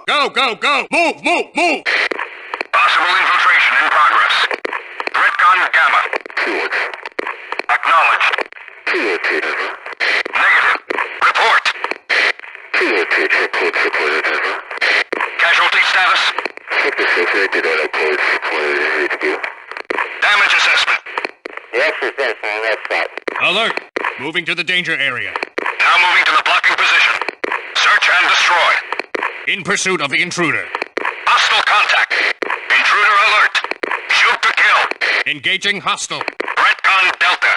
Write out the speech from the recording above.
Go, go, go! Move, move, move! Possible infiltration in progress. Threatcon Gamma. Acknowledged. Negative. Report. Casualty status. Damage assessment. Alert! Moving to the danger area. Now moving to the blocking position. Search and destroy. In pursuit of the intruder. Hostile contact. Intruder alert. Shoot to kill. Engaging hostile. Threatcon Delta.